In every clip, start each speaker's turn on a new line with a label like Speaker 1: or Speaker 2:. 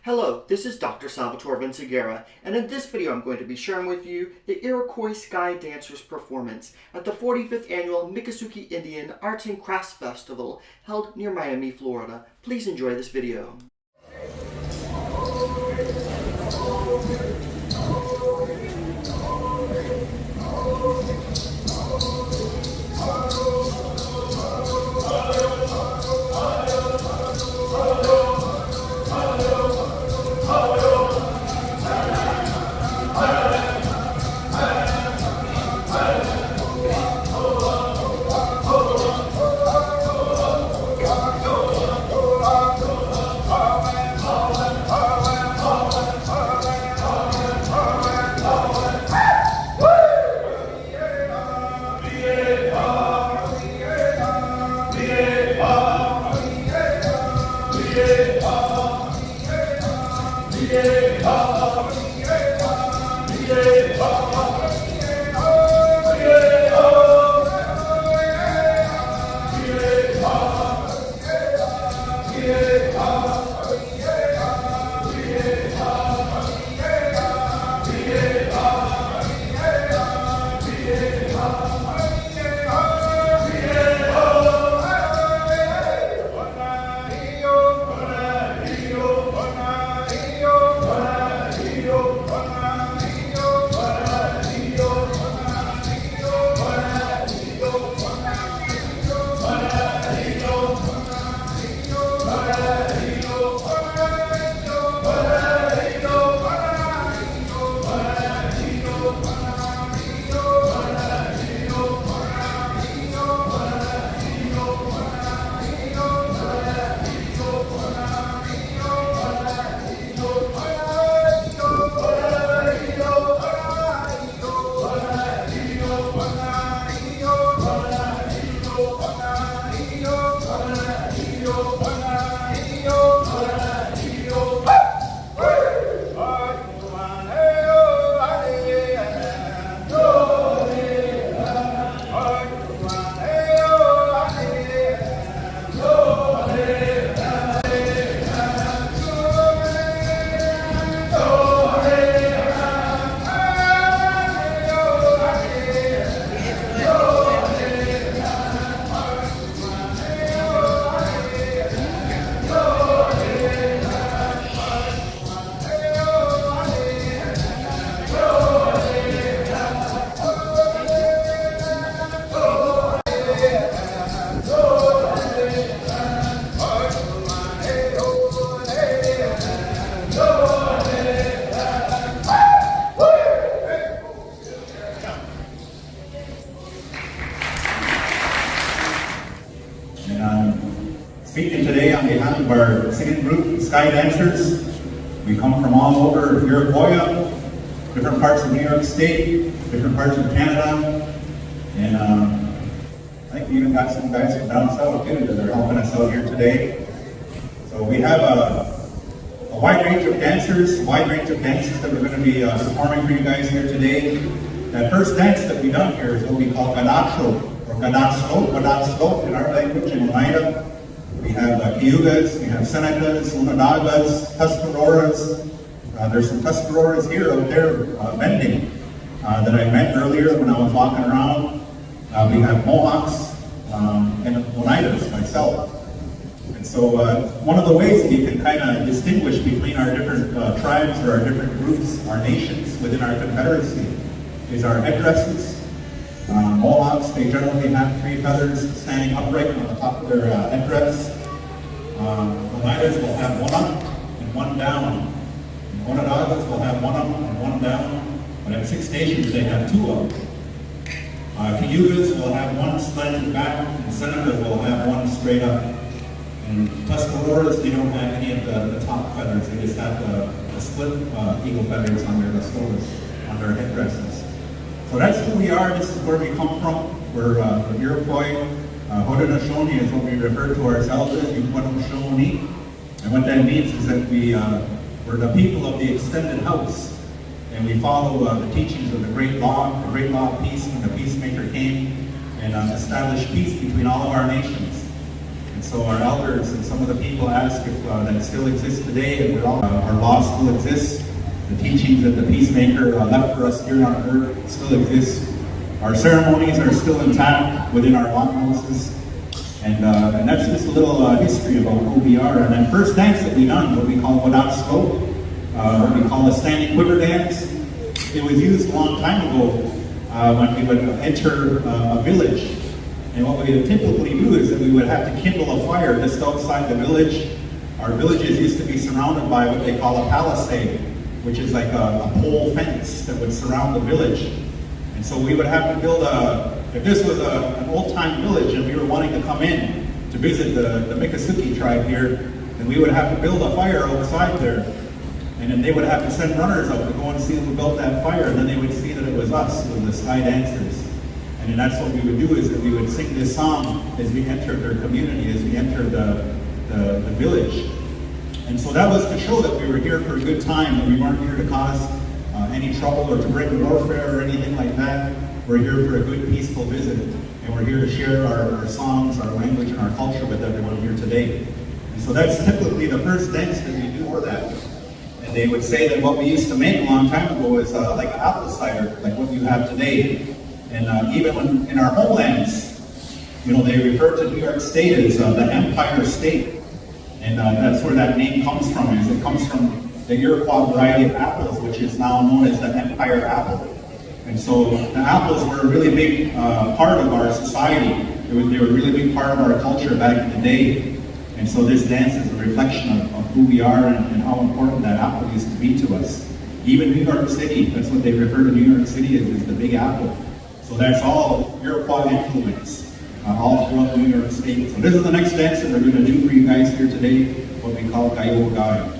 Speaker 1: Hello, this is Dr. Salvatore Vinciguerra, and in this video I'm going to be sharing with you the Iroquois Sky Dancers performance at the 45th Annual Miccosukee Indian Arts and Crafts Festival held near Miami, Florida. Please enjoy this video.
Speaker 2: Speaking today on behalf of our singing group, Sky Dancers. We come from all over Iroquois, different parts of New York State, different parts of Canada, and I think we even got some guys from down south too that are helping us out here today. So we have a wide range of dancers, that we're going to be performing for you guys here today. That first dance that we done here is what we call Gadacho, or Gadatslo in our language in Oneida. We have Cayugas, we have Senecas, Onondagas, Tuscaroras. There's some Tuscaroras here out there bending that I met earlier when I was walking around. We have Mohawks and Oneidas myself. And so one of the ways that you can kind of distinguish between our different tribes or our different groups, our nations within our confederacy, is our headdresses. Mohawks, they generally have 3 feathers standing upright on the top of their headdress. Oneidas will have 1 up and 1 down. Onondagas will have 1 up and 1 down. But at 6 Nations, they have 2 up. Cayugas will have 1 slanted back, and Senecas will have 1 straight up. And Tuscaroras, they don't have any of the top feathers. They just have the split eagle feathers on their on their headdresses. So that's who we are. This is where we come from. We're Iroquois. Haudenosaunee is what we refer to ourselves as, Haudenosaunee. And what that means is that we're the people of the extended house. And we follow the teachings of the great law of peace, when the Peacemaker came and established peace between all of our nations. And so our elders and some of the people ask if that still exists today, and our law still exists. The teachings that the Peacemaker left for us here on earth still exist. Our ceremonies are still intact within our longhouses. And that's just a little history about who we are. And that first dance that we done, what we call Wadat Slope, what we call a standing quiver dance, it was used a long time ago when we would enter a village. And what we would typically do is that we would have to kindle a fire just outside the village. Our villages used to be surrounded by what they call a palisade, which is like a pole fence that would surround the village. And so we would have to build if this was an old-time village and we were wanting to come in to visit the Miccosukee tribe here, then we would have to build a fire outside there. And then they would have to send runners out to go and see who built that fire, and then they would see that it was us, it was the Sky Dancers. And then that's what we would do, is that we would sing this song as we entered their community, as we entered the village. And so that was to show that we were here for a good time, that we weren't here to cause any trouble or to bring warfare or anything like that. We're here for a good, peaceful visit, and we're here to share our songs, our language, and our culture with everyone here today. And so that's typically the first dance that we do for that. And they would say that what we used to make a long time ago was like apple cider, like what you have today. And even when in our homelands, you know, they refer to New York State as the Empire State. And that's where that name comes from. It comes from the Iroquois variety of apples, which is now known as the Empire apple. And so the apples were a really big part of our society. They were a really big part of our culture back in the day. And so this dance is a reflection of who we are and how important that apple used to be to us. Even New York City, that's what they refer to New York City as, is the Big Apple. So that's all Iroquois influence, all throughout New York State. So this is the next dance that we're going to do for you guys here today, what we call Gayo Gai.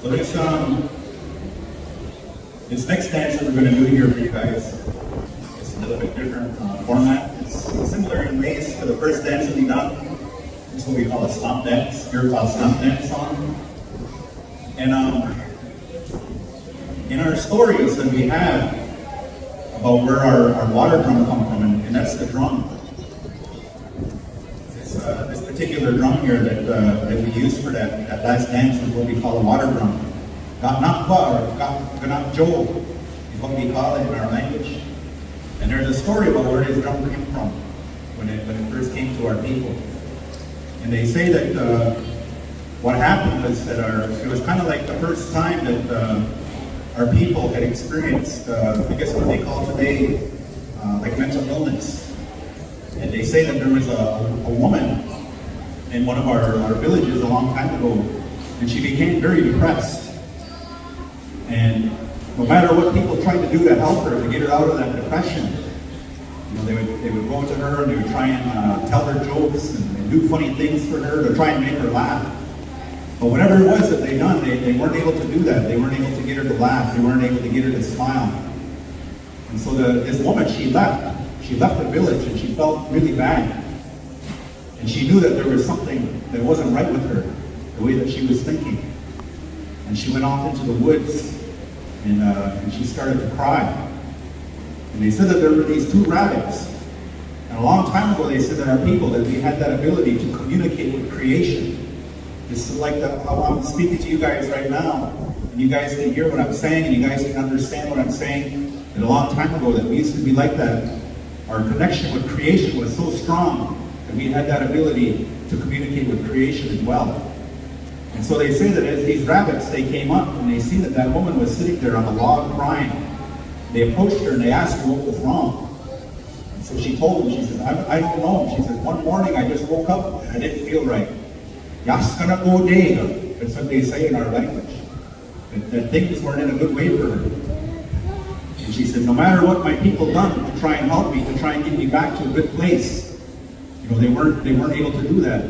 Speaker 2: So this next dance that we're going to do here for you guys is a little bit different format. It's similar in ways to the first dance that we done. It's what we call a stomp dance, Iroquois stomp dance song. And in our stories that we have about where our water drum come from, and that's the drum. This particular drum here that we use for that last dance is what we call a water drum. Ganakwa or Ganakjo is what we call it in our language. And there's a story about where this drum came from when it first came to our people. And they say that what happened was that it was kind of like the first time that our people had experienced, I guess what they call today, like mental illness. And they say that there was a woman in one of our villages a long time ago, and she became very depressed. And no matter what people tried to do to help her, to get her out of that depression, you know, they would go to her and they would try and tell her jokes and do funny things for her to try and make her laugh. But whatever it was that they done, they weren't able to do that. They weren't able to get her to laugh. They weren't able to get her to smile. And so this woman, she left. She left the village and she felt really bad. And she knew that there was something that wasn't right with her, the way that she was thinking. And she went off into the woods and she started to cry. And they said that there were these two rabbits. And a long time ago they said that our people, that we had that ability to communicate with creation. This is like how I'm speaking to you guys right now. And you guys can hear what I'm saying and you guys can understand what I'm saying. And a long time ago that we used to be like that. Our connection with creation was so strong that we had that ability to communicate with creation as well. And so they say that as these rabbits, they came up and they see that woman was sitting there on a log crying. They approached her and they asked her what was wrong. And so she told them, she said, I don't know. She said, one morning I just woke up and I didn't feel right. Yaskanako. That's what they say in our language. That things weren't in a good way for her. And she said, no matter what my people done to try and help me, to try and get me back to a good place, you know, they weren't able to do that.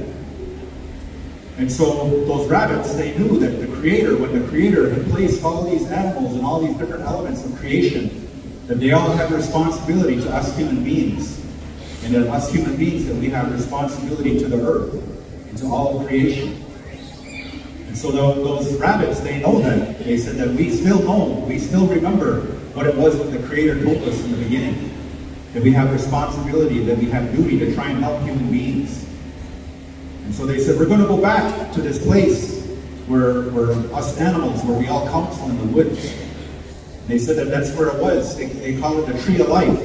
Speaker 2: And so those rabbits, they knew that the Creator, when the Creator had placed all these animals and all these different elements of creation, that they all have responsibility to us human beings. And that us human beings, that we have responsibility to the earth and to all of creation. And so those rabbits, they know that. They said that we still know, we still remember what it was that the Creator told us in the beginning. That we have responsibility, that we have duty to try and help human beings. And so they said, we're going to go back to this place where us animals, where we all come from in the woods. And they said that that's where it was. They call it the tree of life.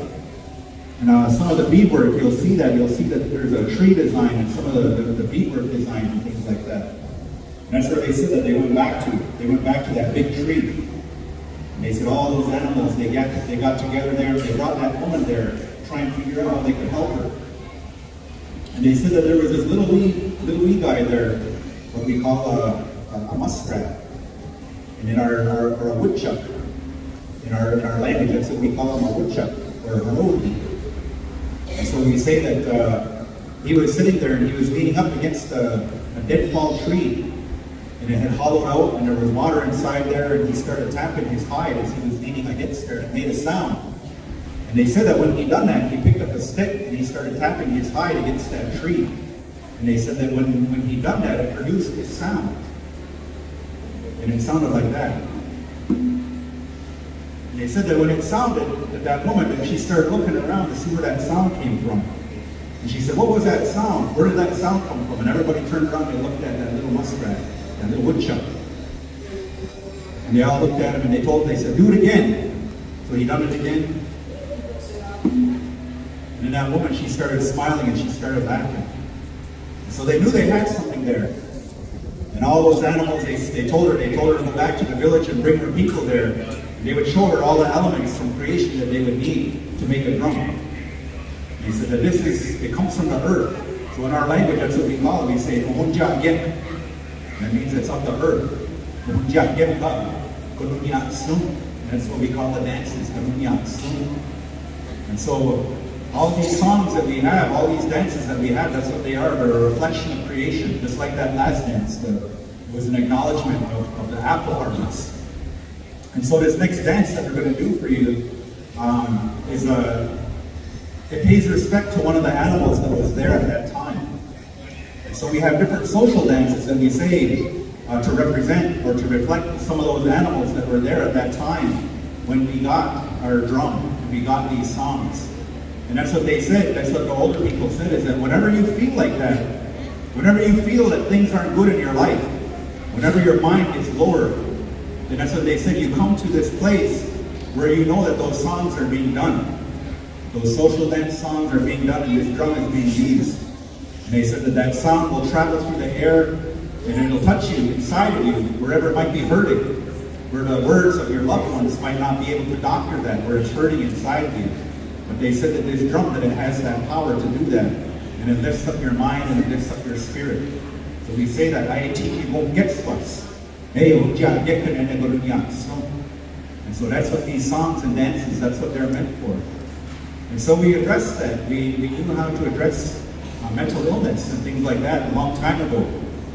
Speaker 2: And some of the beadwork, you'll see that there's a tree design and some of the beadwork design and things like that. And that's where they said that they went back to. They went back to that big tree. And they said all those animals, they got together there, they brought that woman there to try and figure out how they could help her. And they said that there was this little wee guy there, what we call a muskrat. And in our woodchuck, in our language, that's what we call him, a woodchuck, or a roadie. And so we say that he was sitting there and he was leaning up against a deadfall tree. And it had hollowed out and there was water inside there, and he started tapping his hide as he was leaning against there, and it made a sound. And they said that when he done that, he picked up a stick and he started tapping his hide against that tree. And they said that when he done that, it produced this sound. And it sounded like that. And they said that when it sounded, that woman, that she started looking around to see where that sound came from. And she said, what was that sound? Where did that sound come from? And everybody turned around and looked at that little muskrat, that little woodchuck. And they all looked at him and they said, do it again. So he done it again. And then that woman, she started smiling and she started laughing. And so they knew they had something there. And all those animals, they told her to go back to the village and bring her people there. And they would show her all the elements from creation that they would need to make a drum. And they said that it comes from the earth. So in our language, that's what we call it. We say, "Omunja gem." That means it's of the earth. Omunja gem ba, kununya sum. That's what we call the dances, kununya sum. And so all these songs that we have, all these dances that we have, that's what they are. They're a reflection of creation. Just like that last dance, the It was an acknowledgement of the apple harvest. And so this next dance that we're going to do for you it pays respect to one of the animals that was there at that time. And so we have different social dances that we say to represent or to reflect some of those animals that were there at that time when we got our drum and we got these songs. And that's what they said, that's what the older people said, is that whenever you feel like that, whenever you feel that things aren't good in your life, whenever your mind gets lower, then that's what they said, you come to this place where you know that those songs are being done. Those social dance songs are being done and this drum is being used. And they said that that song will travel through the air and it'll touch you inside of you, wherever it might be hurting, where the words of your loved ones might not be able to doctor that, where it's hurting inside of you. But they said that this drum, that it has that power to do that. And it lifts up your mind and it lifts up your spirit. So we say that, and so that's what these songs and dances, that's what they're meant for. And so we addressed that. We knew how to address mental illness and things like that a long time ago.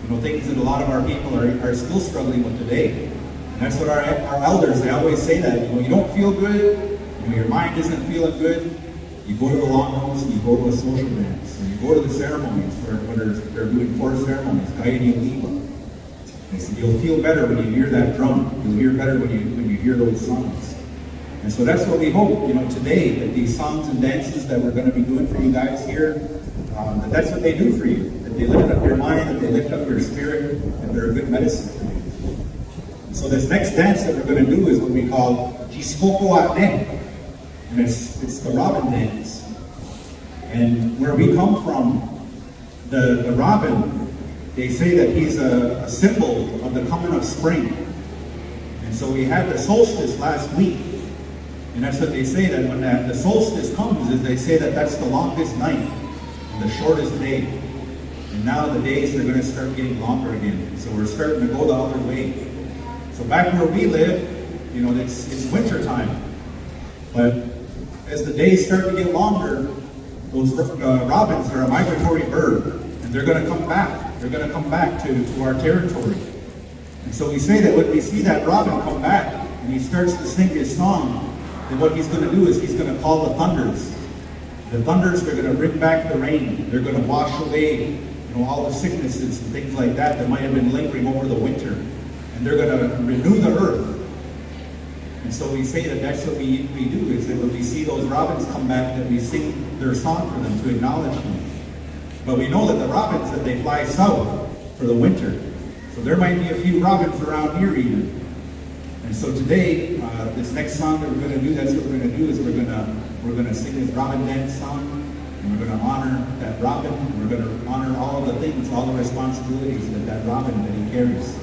Speaker 2: You know, things that a lot of our people are still struggling with today. And that's what our elders, they always say that. You know, you don't feel good, you know, your mind isn't feeling good, you go to the longhorns, you go to a social dance, or you go to the ceremonies where they're doing 4 ceremonies, Gaiani Liwa. They said you'll feel better when you hear that drum. You'll hear better when you hear those songs. And so that's what we hope, you know, today, that these songs and dances that we're going to be doing for you guys here, that's what they do for you. That they lift up your mind, that they lift up your spirit, and they're a good medicine for you. And so this next dance that we're going to do is what we call Jiskoko Atne. And it's the robin dance. And where we come from, the robin, they say that he's a symbol of the coming of spring. And so we had the solstice last week. And that's what they say, that when the solstice comes, is they say that that's the longest night and the shortest day. And now the days are going to start getting longer again. So we're starting to go the other way. So back where we live, you know, it's winter time. But as the days start to get longer, those robins are a migratory bird. And they're going to come back. They're going to come back to our territory. And so we say that when we see that robin come back and he starts to sing his song, then what he's going to do is he's going to call the thunders. The thunders are going to bring back the rain. They're going to wash away, you know, all the sicknesses and things like that might have been lingering over the winter. And they're going to renew the earth. And so we say that that's what we do, is that when we see those robins come back, that we sing their song for them to acknowledge them. But we know that the robins, that they fly south for the winter. So there might be a few robins around here even. And so today, this next song that we're going to do, that's what we're going to do, is we're going to sing this robin dance song, and we're going to honor that robin, and we're going to honor all of the things, all the responsibilities that robin that he carries.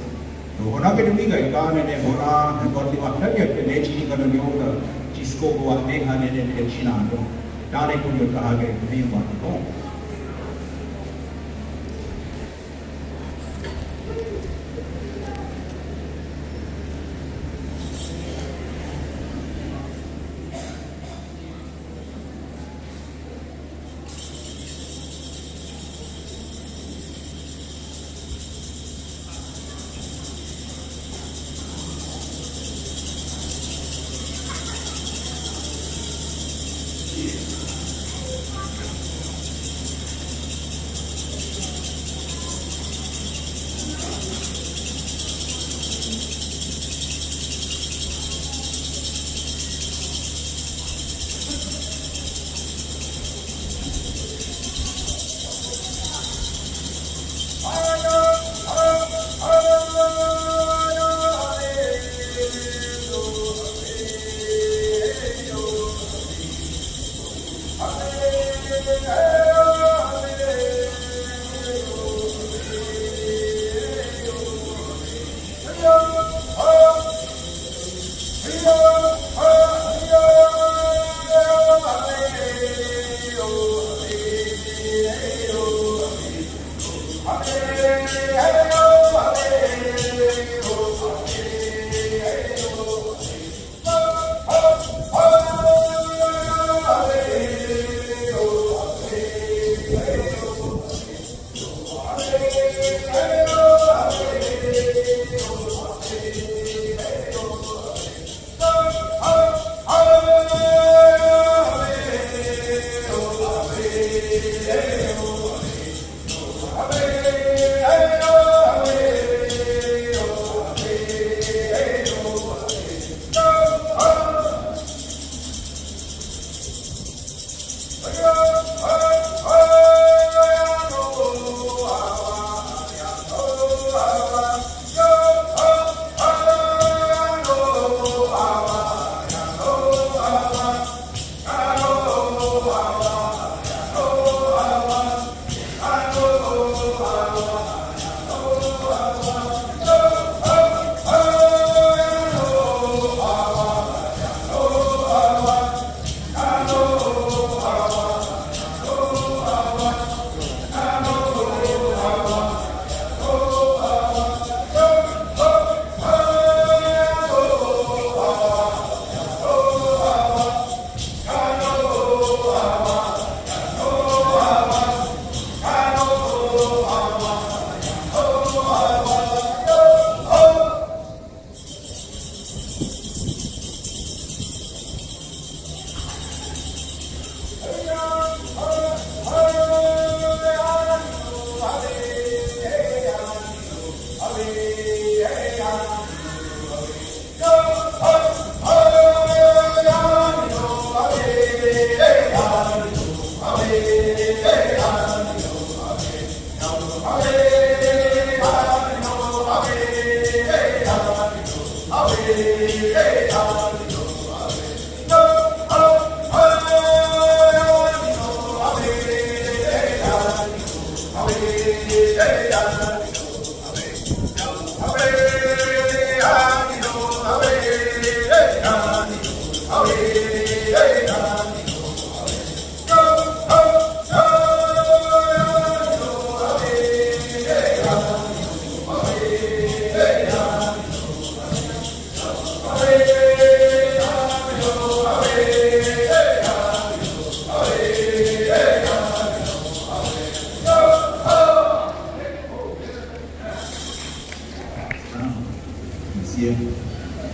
Speaker 2: see it,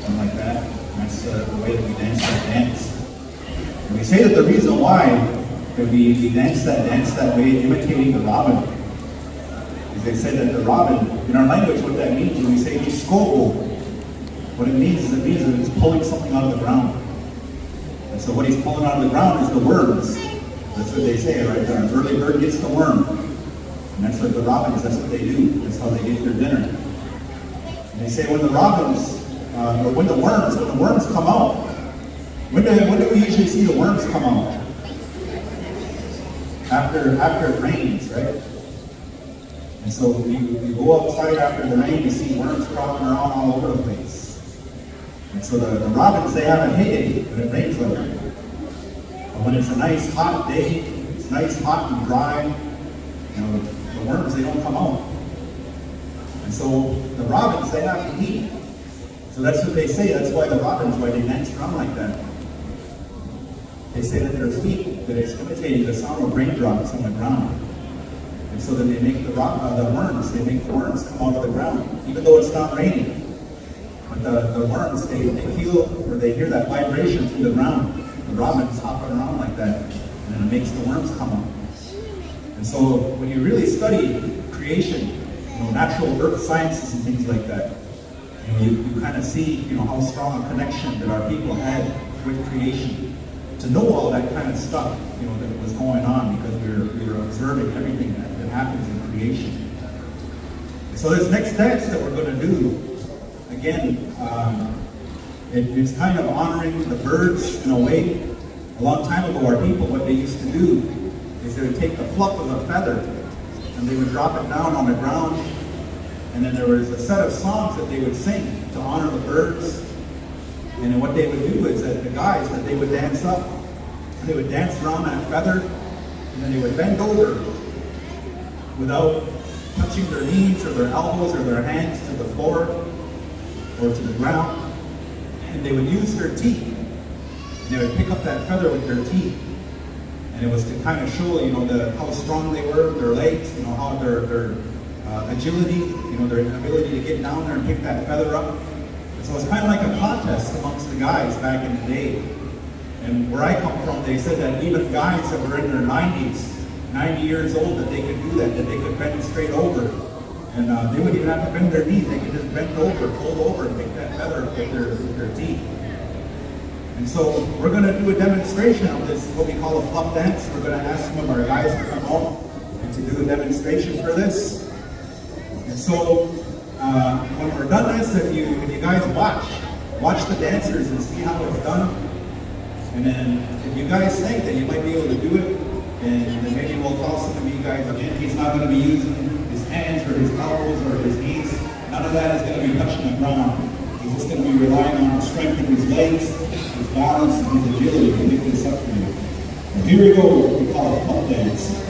Speaker 2: something like that. And that's the way that we dance that dance. And we say that the reason why that we dance that way, imitating the robin, is they say that the robin, in our language, what that means when we say Miccosukee, what it means that it's pulling something out of the ground. And so what he's pulling out of the ground is the worms. That's what they say, right? The early bird gets the worm. And that's what the robins, that's what they do. That's how they get their dinner. And they say when the robins, or when the worms come out, when do we usually see the worms come out? After it rains, right? And so you go outside after the rain, you see worms crawling around all over the place. And so the robins, they have a heyday when it rains like that. But when it's a nice hot day, it's nice, hot and dry, you know, the worms, they don't come out. And so the robins, they have to eat. So that's what they say. That's why the robins, why they dance around like that. They say that their feet, that it's imitating the sound of raindrops on the ground. And so then they make the worms, they make the worms come out of the ground, even though it's not raining. But the worms, they feel, or they hear that vibration through the ground. The robins hopping around like that, and then it makes the worms come up. And so when you really study creation, you know, natural earth sciences and things like that, you kind of see, you know, how strong a connection that our people had with creation. To know all that kind of stuff, you know, that was going on because we were observing everything that happens in creation. So this next dance that we're going to do, again, it's kind of honoring the birds in a way. A long time ago, our people, what they used to do is they would take the fluff of a feather and they would drop it down on the ground, and then there was a set of songs that they would sing to honor the birds. And then what they would do is that the guys, that they would dance up, and they would dance around that feather, and then they would bend over without touching their knees or their elbows or their hands to the floor or to the ground. And they would use their teeth. And they would pick up that feather with their teeth. And it was to kind of show, you know, how strong they were, their legs, you know, how their agility, you know, their ability to get down there and pick that feather up. So it's kind of like a contest amongst the guys back in the day. And where I come from, they said that even guys that were in their 90s, 90 years old, that they could do that they could bend straight over. And they wouldn't even have to bend their knees. They could just bend over, fold over, and pick that feather up with their teeth. And so we're going to do a demonstration of this, what we call a fluff dance. We're going to ask some of our guys to come out and to do a demonstration for this. And so when we're done this, if you guys watch the dancers and see how it's done. And then if you guys think that you might be able to do it, and then maybe we'll tell some of you guys, again, he's not going to be using his hands or his elbows or his knees. None of that is going to be touching the ground. He's just going to be relying on the strength of his legs, his balance, and his agility to pick this up for you. And here we go, what we call a fluff dance.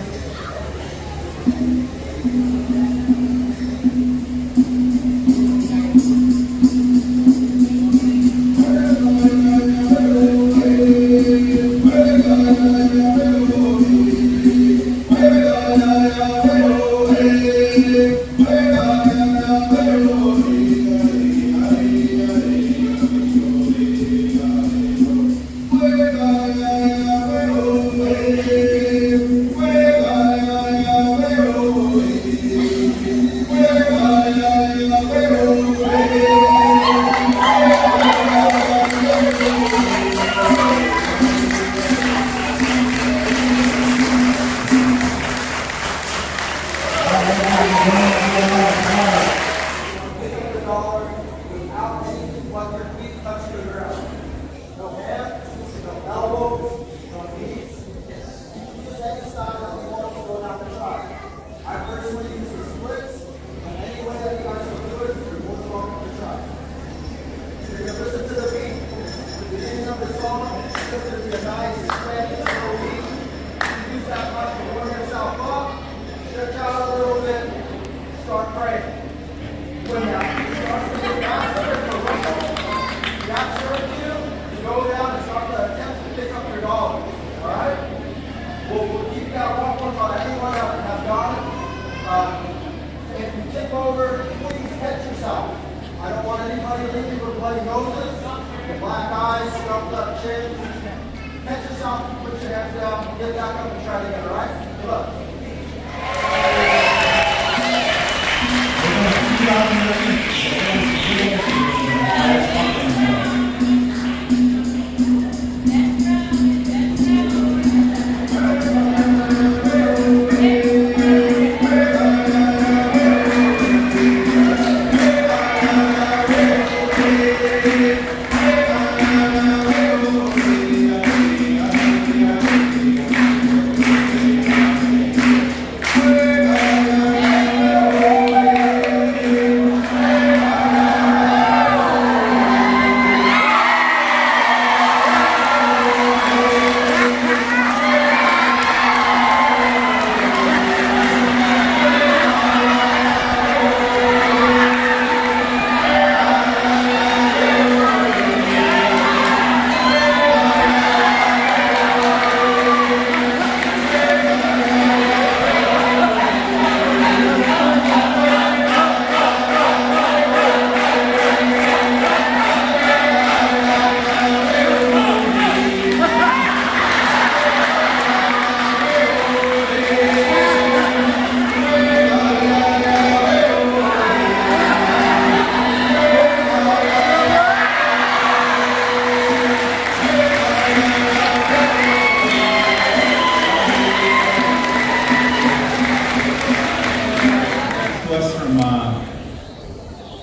Speaker 1: chin. Catch yourself, put your hands down, get back up and try it again, all right? Good luck.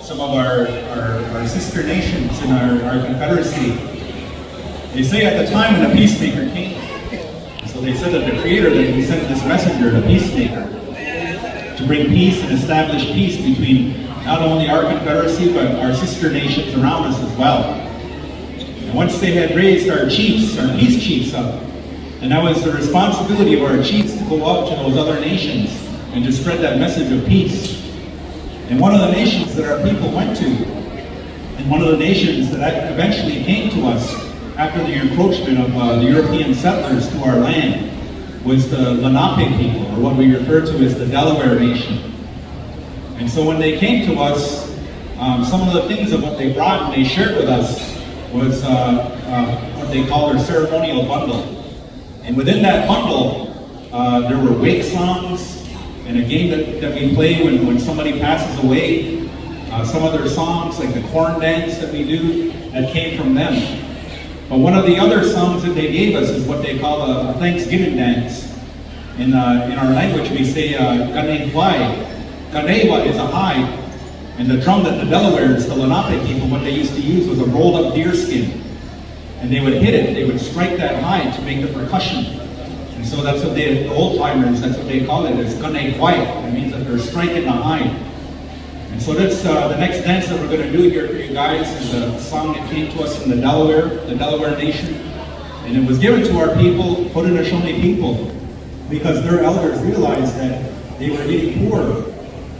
Speaker 2: Some of our sister nations in our confederacy. They say at the time when the Peacemaker came, so they said that the Creator that he sent this messenger, the Peacemaker, to bring peace and establish peace between not only our confederacy but our sister nations around us as well. And once they had raised our chiefs, our peace chiefs up, and that was the responsibility of our chiefs to go out to those other nations and to spread that message of peace. And one of the nations that our people went to, and one of the nations that eventually came to us after the encroachment of the European settlers to our land, was the Lenape people, or what we refer to as the Delaware nation. And so when they came to us, some of the things of what they brought and they shared with us was what they call their ceremonial bundle. And within that bundle, there were wake songs, and a game that we play when somebody passes away. Some of their songs, like the corn dance that we do, that came from them. But one of the other songs that they gave us is what they call a Thanksgiving dance. In our language, we say Ganewai. Ganewa is a hide, and the drum that the Delawares, the Lenape people, what they used to use was a rolled up deer skin. And they would hit it, they would strike that hide to make the percussion. And so that's what the old timers, that's what they call it, it's Ganewai. It means that they're striking the hide. And so that's the next dance that we're going to do here for you guys is a song that came to us from the Delaware nation. And it was given to our people, Haudenosaunee people, because their elders realized that they were getting poor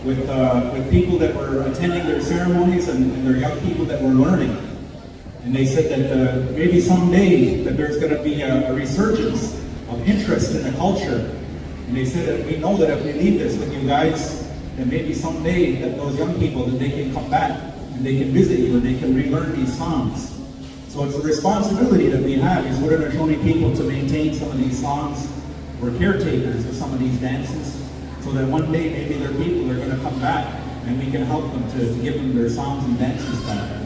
Speaker 2: with people that were attending their ceremonies and their young people that were learning. And they said that maybe someday that there's going to be a resurgence of interest in the culture. And they said that we know that if we leave this with you guys, then maybe someday that those young people, that they can come back and they can visit you and they can relearn these songs. So it's a responsibility that we have as Haudenosaunee people to maintain some of these songs. We're caretakers of some of these dances, so that one day maybe their people are going to come back and we can help them to give them their songs and dances back.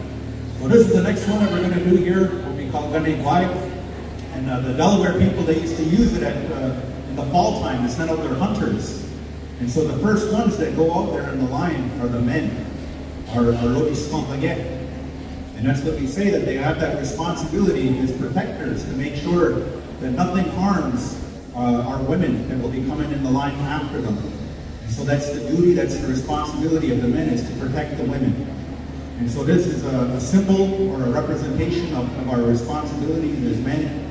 Speaker 2: So this is the next one that we're going to do here, what we call Ganewai. And the Delaware people, they used to use it in the fall time to send out their hunters. And so the first ones that go out there in the line are the men, are Logiscompagette. And that's what we say, that they have that responsibility as protectors to make sure that nothing harms our women that will be coming in the line after them. And so that's the duty, that's the responsibility of the men, is to protect the women. And so this is a symbol or a representation of our responsibilities as men.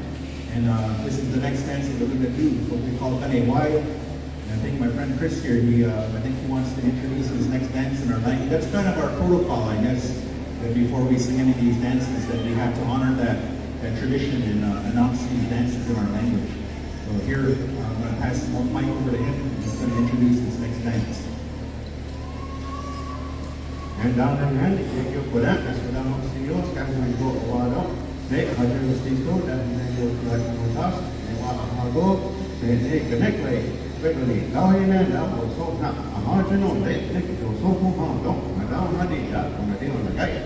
Speaker 2: And this is the next dance that we're going to do, what we call Ganewai. And I think my friend Chris here, I think he wants to introduce his next dance in our language. That's kind of our protocol, I guess, that before we sing any of these dances, that we have to honor that tradition and announce these dances in our language. So here, I'm going to pass the mic over to him. He's going to introduce this next dance.
Speaker 3: And down and hand, you put that, that's what I'm saying, yours, guys, we go a lot up. để họ cho tin tốt là được lời của đó để họ có để connect lại với người đó nên là một số nặng họ cho nó để cái số không họ đó mà đó nó đi là còn là đi là cái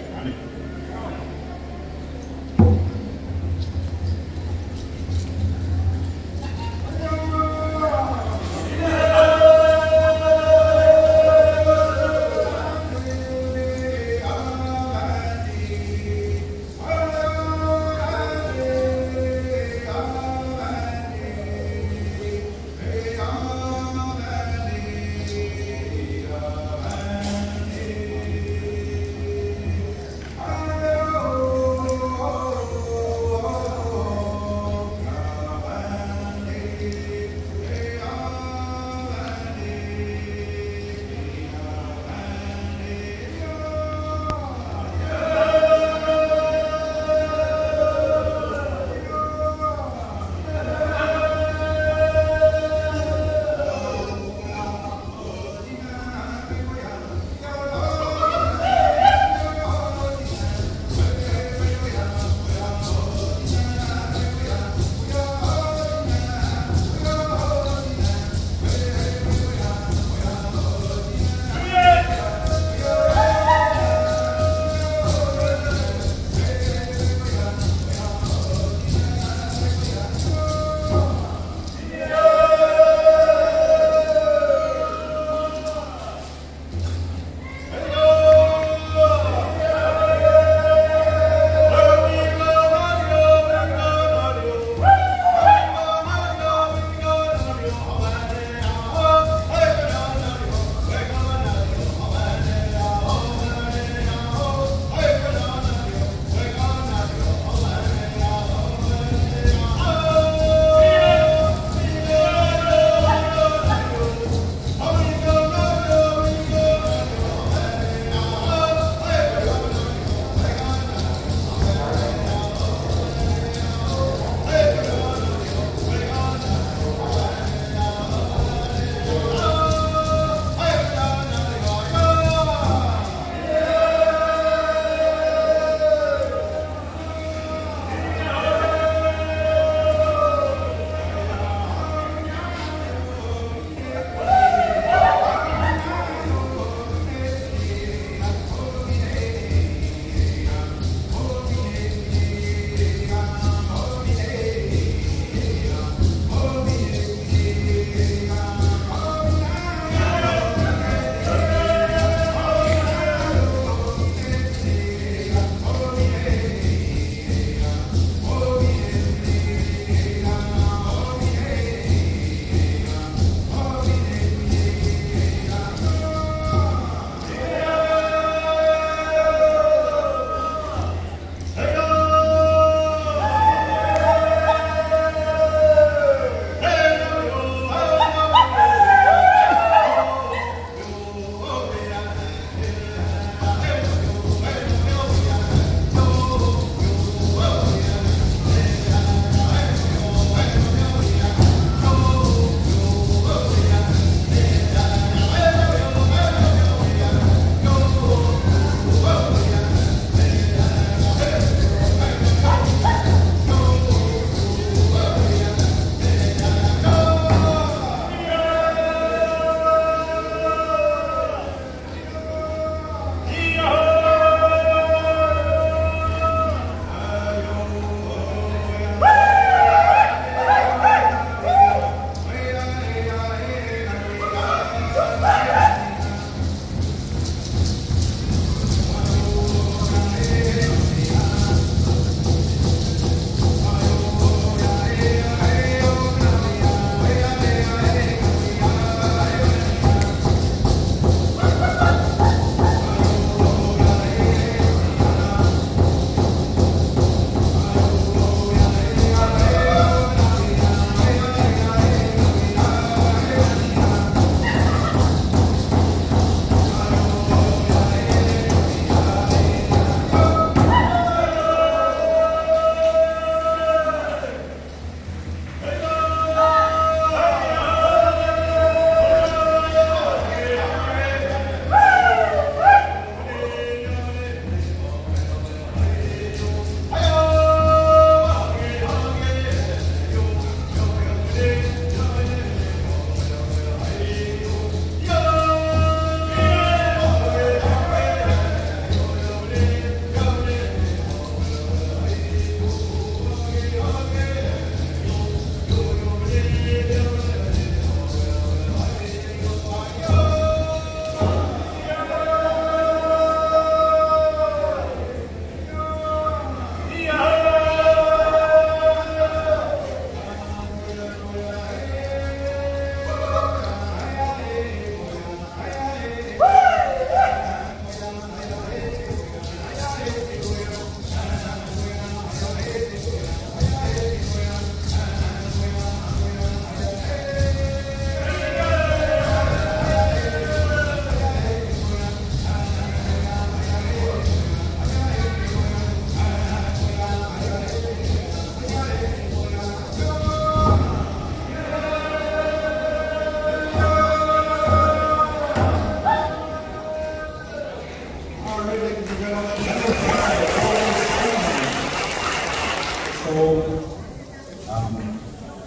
Speaker 2: So,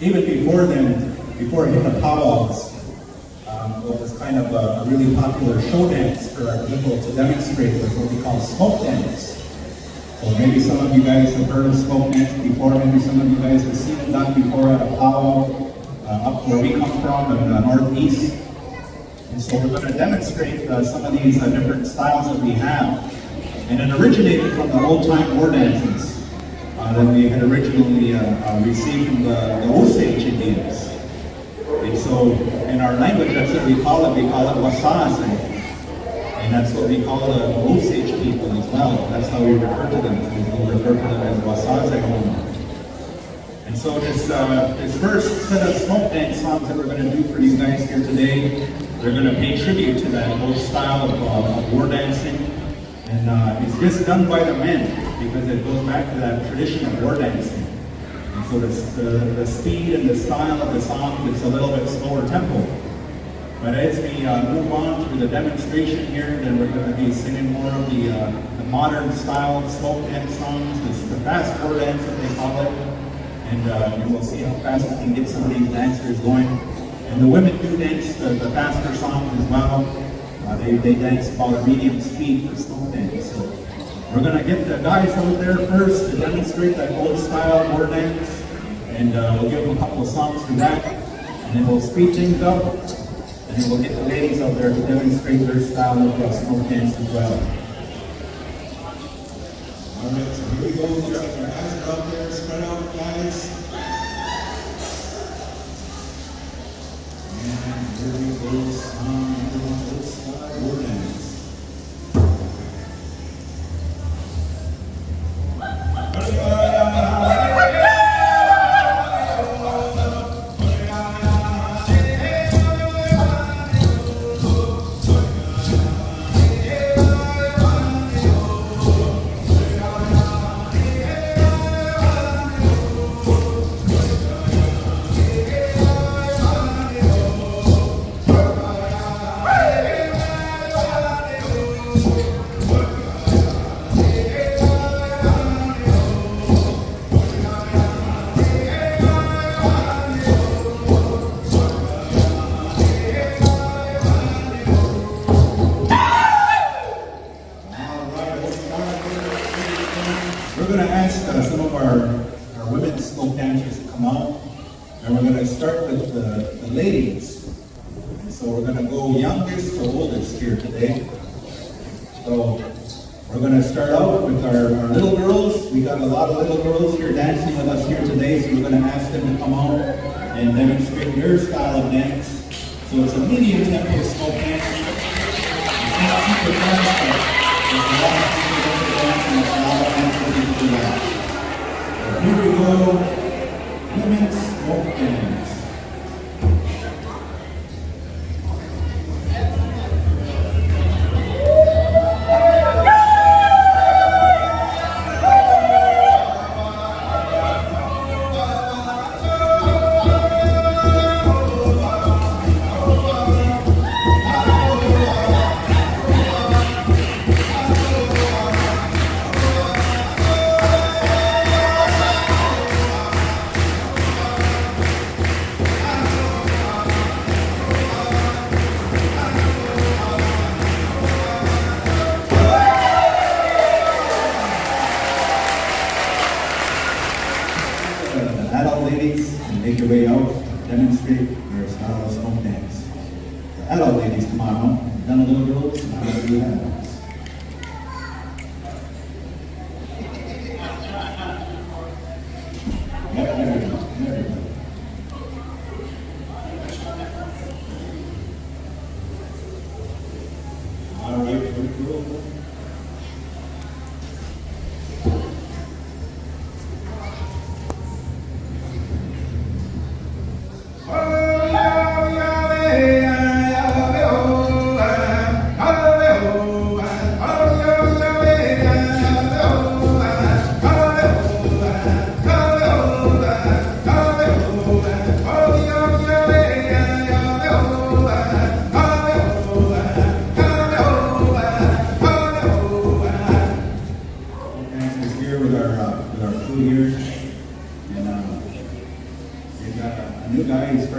Speaker 2: even before then, before it hit the powwows, what was kind of a really popular show dance for our people to demonstrate was what we call smoke dance. So maybe some of you guys have heard of smoke dance before, maybe some of you guys have seen it done before at a powwow up where we come from in the Northeast. And so we're going to demonstrate some of these different styles that we have. And it originated from the old-time war dances that we had originally received from the Osage Indians. And so in our language, that's what we call it. We call it wasaz. And that's what we call the Osage people as well. That's how we refer to them. We refer to them as wasaz. And so this first set of smoke dance songs that we're going to do for you guys here today, they're going to pay tribute to that old style of war dancing. And it's just done by the men because it goes back to that tradition of war dancing. And so the speed and the style of the song is a little bit slower tempo. But as we move on through the demonstration here, then we're going to be singing more of the modern style of smoke dance songs, the fast war dance that they call it. And we'll see how fast we can get some of these dancers going. And the women do dance the faster songs as well. They dance about a medium speed for smoke dance. So we're going to get the guys out there first to demonstrate that old style war dance. And we'll give them a couple of songs for that. And then we'll speed things up. And then we'll get the ladies out there to demonstrate their style of smoke dance as well. All right, so here we go. Looks like our guys are out there. Spread out, guys. And here we go. Song number one, Old Sky War Dance. We're going to ask some of our women smoke dancers to come out, and we're going to start with the ladies. And so we're going to go youngest to oldest here today. So we're going to start out with our little girls. We got a lot of little girls here dancing with us here today, so we're going to ask them to come out and demonstrate their style of dance. So it's a medium tempo smoke dance. It's not super fast, but there's a lot of people that can dance and a lot of people that do that. So here we go, women's smoke dance.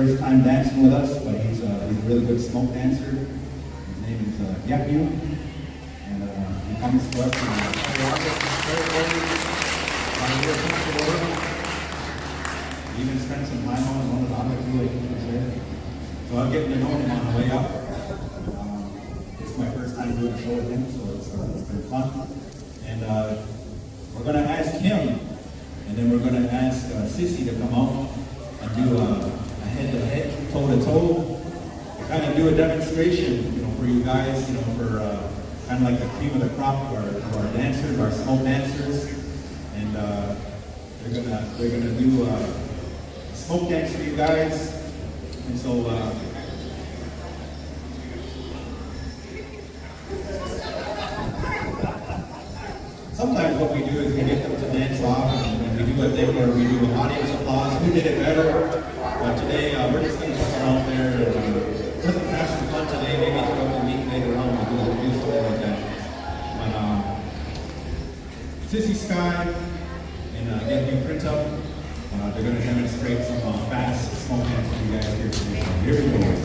Speaker 2: first time dancing with us, but he's a really good smoke dancer. His name is Yapu, and he comes to us He even spent some time on one of the other two was there. So I'm getting to know him on the way up. It's my first time doing a show with him, so it's been fun. And we're going to ask him, and then we're going to ask Sissy to come out and do a head-to-head, toe-to-toe. Kind of do a demonstration, for you guys, for kind of like the cream of the crop of our dancers, our smoke dancers. And they're gonna do a smoke dance for you guys. And so sometimes what we do is we get them to dance off, and we do a thing where we do an audience applause. Who did it better? But today we're just gonna put them out there and we're gonna have some fun today. Maybe throughout the week later on we'll do something like that. But Sissy Sky and Get New Print Up, they're going to demonstrate some fast smoke dance for you guys here today. Here we go.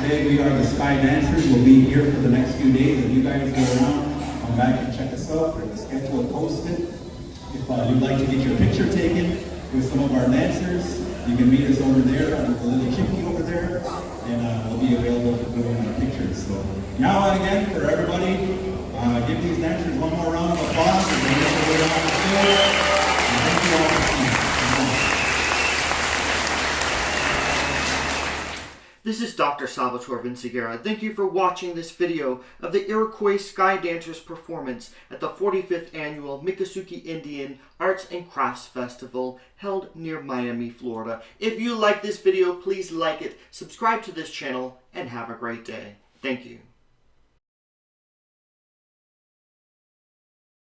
Speaker 2: We are the Sky Dancers. We'll be here for the next few days. If you guys go around, come back and check us out. There's a schedule posted. If you'd like to get your picture taken with some of our dancers, you can meet us over there with the little chimney over there, and we'll be available for doing pictures. So now and again for everybody, give these dancers one more round of applause as they make their way down the stage. And thank you all for coming.
Speaker 1: This is Dr. Salvatore Vinciguerra. Thank you for watching this video of the Iroquois Sky Dancers performance at the 45th Annual Miccosukee Indian Arts and Crafts Festival held near Miami, Florida. If you like this video, please like it, subscribe to this channel, and have a great day. Thank you.